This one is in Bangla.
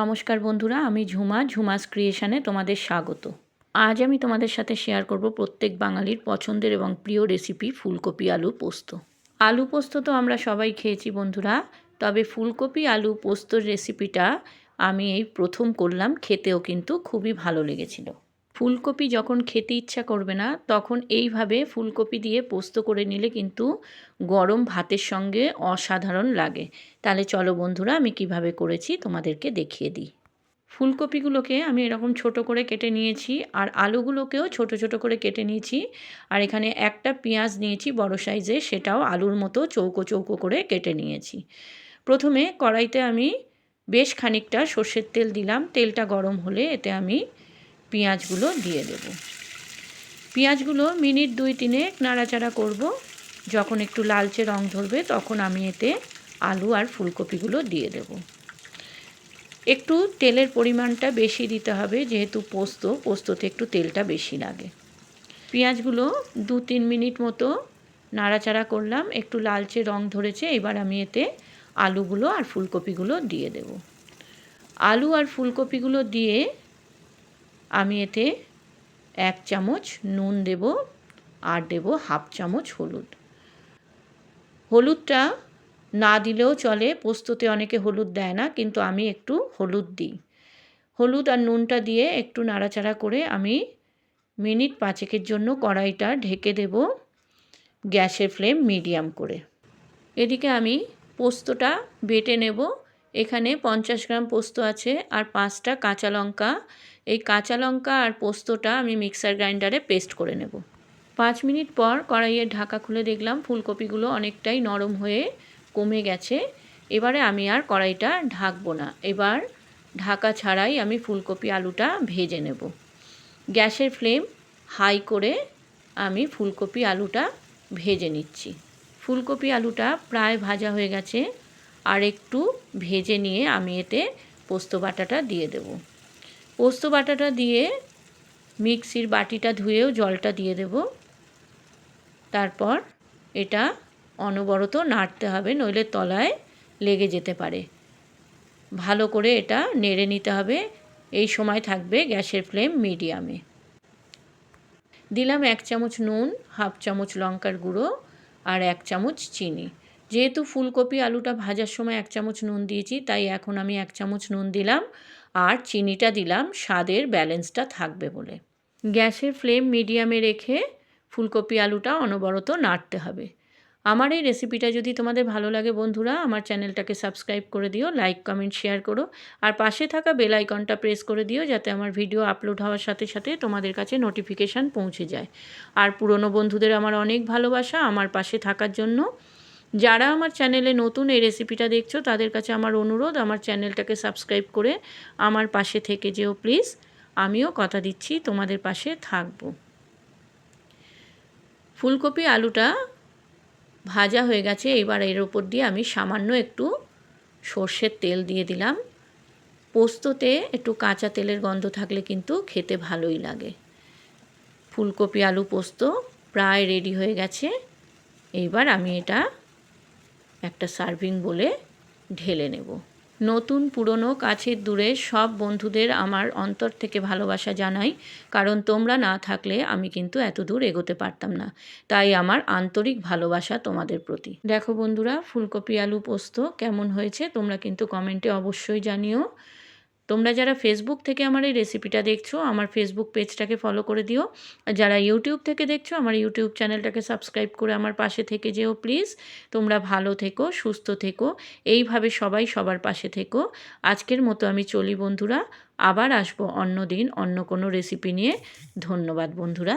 নমস্কার বন্ধুরা, আমি ঝুমাস ক্রিয়েশনে তোমাদের স্বাগত। আজ আমি তোমাদের সাথে শেয়ার করব প্রত্যেক বাঙালির পছন্দের এবং প্রিয় রেসিপি ফুলকপি আলু পোস্ত। আলু পোস্ত তো আমরা সবাই খেয়েছি বন্ধুরা, তবে ফুলকপি আলু পোস্তর রেসিপিটা আমি এই প্রথম করলাম, খেতেও কিন্তু খুবই ভালো লেগেছিল। ফুলকপি যখন খেতে ইচ্ছা করবে না তখন এইভাবে ফুলকপি দিয়ে পোস্ত করে নিলে কিন্তু গরম ভাতের সঙ্গে অসাধারণ লাগে। তাহলে চলো বন্ধুরা, আমি কিভাবে করেছি তোমাদেরকে দেখিয়ে দিই। ফুলকপিগুলোকে আমি এরকম ছোট করে কেটে নিয়েছি, আর আলুগুলোকেও ছোট ছোট করে কেটে নিয়েছি। আর এখানে একটা পেঁয়াজ নিয়েছি বড় সাইজে, সেটাও আলুর মতো চৌকো চৌকো করে কেটে নিয়েছি। প্রথমে কড়াইতে আমি বেশ খানিকটা সর্ষের তেল দিলাম। তেলটা গরম হলে এতে আমি পেঁয়াজগুলো দিয়ে দেব। পেঁয়াজগুলো মিনিট 2-3 নাড়াচাড়া করব। যখন একটু লালচে রং ধরবে তখন আমি এতে আলু আর ফুলকপিগুলো দিয়ে দেব। একটু তেলের পরিমাণটা বেশি দিতে হবে, যেহেতু পোস্ততে একটু তেলটা বেশি লাগে। পেঁয়াজগুলো 2-3 মিনিট মতো নাড়াচাড়া করলাম, একটু লালচে রং ধরেছে। এবার আমি এতে আলুগুলো আর ফুলকপিগুলো দিয়ে দেব। আলু আর ফুলকপিগুলো দিয়ে আমি এতে 1 চামচ নুন দেব, আর দেব 1/2 চামচ হলুদ। হলুদটা না দিলেও চলে, পোস্ততে অনেকে হলুদ দেয় না, কিন্তু আমি একটু হলুদ দিই। হলুদ আর নুনটা দিয়ে একটু নাড়াচাড়া করে আমি মিনিট 5-এর জন্য কড়াইটা ঢেকে দেব, গ্যাসের ফ্লেম মিডিয়াম করে। এদিকে আমি পোস্তটা বেটে নেব। এখানে 50 গ্রাম পোস্ত আছে আর 5টা কাঁচা লঙ্কা। এই কাঁচা লঙ্কা আর পোস্তটা আমি মিক্সার গ্রাইন্ডারে পেস্ট করে নেব। 5 মিনিট পর কড়াইয়ের ঢাকা খুলে দেখলাম ফুলকপিগুলো অনেকটাই নরম হয়ে কমে গেছে। এবারে আমি আর কড়াইটা ঢাকবো না, এবার ঢাকা ছাড়াই আমি ফুলকপি আলুটা ভেজে নেব। গ্যাসের ফ্লেম হাই করে আমি ফুলকপি আলুটা ভেজে নিচ্ছি। ফুলকপি আলুটা প্রায় ভাজা হয়ে গেছে, আর একটু ভেজে নিয়ে আমি এতে পোস্ত বাটাটা দিয়ে দেব। পোস্ত বাটাটা দিয়ে মিক্সির বাটিটা ধুয়েও জলটা দিয়ে দেব। তারপর এটা অনবরত নাড়তে হবে, নইলে তলায় লেগে যেতে পারে। ভালো করে এটা নেড়ে নিতে হবে। এই সময় থাকবে গ্যাসের ফ্লেম মিডিয়ামে। দিলাম 1 চামচ নুন, 1/2 চামচ লঙ্কার গুঁড়ো আর 1 চামচ চিনি। যেহেতু ফুলকপি আলুটা ভাজার সময় 1 চামচ নুন দিয়েছি, তাই এখন আমি 1 চামচ নুন দিলাম, আর চিনিটা দিলাম স্বাদের ব্যালেন্সটা থাকবে বলে। গ্যাসের ফ্লেম মিডিয়ামে রেখে ফুলকপি আলুটা অনবরত নাড়তে হবে। আমার এই রেসিপিটা যদি তোমাদের ভালো লাগে বন্ধুরা, আমার চ্যানেলটাকে সাবস্ক্রাইব করে দিও, লাইক কমেন্ট শেয়ার করো, আর পাশে থাকা বেল আইকনটা প্রেস করে দিও, যাতে আমার ভিডিও আপলোড হওয়ার সাথে সাথে তোমাদের কাছে নোটিফিকেশান পৌঁছে যায়। আর পুরনো বন্ধুদের আমার অনেক ভালোবাসা আমার পাশে থাকার জন্য। যারা আমার চ্যানেলে নতুন এই রেসিপিটা দেখছো তাদের কাছে আমার অনুরোধ, আমার চ্যানেলটাকে সাবস্ক্রাইব করে আমার পাশে থেকে যেও প্লিজ। আমিও কথা দিচ্ছি তোমাদের পাশে থাকবো। ফুলকপি আলুটা ভাজা হয়ে গেছে। এবার এর ওপর দিয়ে আমি সামান্য একটু সর্ষের তেল দিয়ে দিলাম। পোস্ততে একটু কাঁচা তেলের গন্ধ থাকলে কিন্তু খেতে ভালোই লাগে। ফুলকপি আলু পোস্ত প্রায় রেডি হয়ে গেছে। এইবার আমি এটা একটা সার্ভিং বলে ঢেলে নেব। নতুন পুরনো কাছের দূরে সব বন্ধুদের আমার অন্তর থেকে ভালোবাসা জানাই, কারণ তোমরা না থাকলে আমি কিন্তু এত দূর এগোতে পারতাম না। তাই আমার আন্তরিক ভালোবাসা তোমাদের প্রতি। দেখো বন্ধুরা, ফুলকপি আলু পোস্ত কেমন হয়েছে তোমরা কিন্তু কমেন্টে অবশ্যই জানিও। তোমরা যারা ফেসবুক থেকে আমার এই রেসিপিটা দেখছো, আমার ফেসবুক পেজটাকে ফলো করে দিও। আর যারা ইউটিউব থেকে দেখছো, আমার ইউটিউব চ্যানেলটাকে সাবস্ক্রাইব করে আমার পাশে থেকে যেও প্লিজ। তোমরা ভালো থেকো, সুস্থ থেকো, এইভাবে সবাই সবার পাশে থেকো। আজকের মতো আমি চলি বন্ধুরা, আবার আসবো অন্য দিন অন্য কোনো রেসিপি নিয়ে। ধন্যবাদ বন্ধুরা।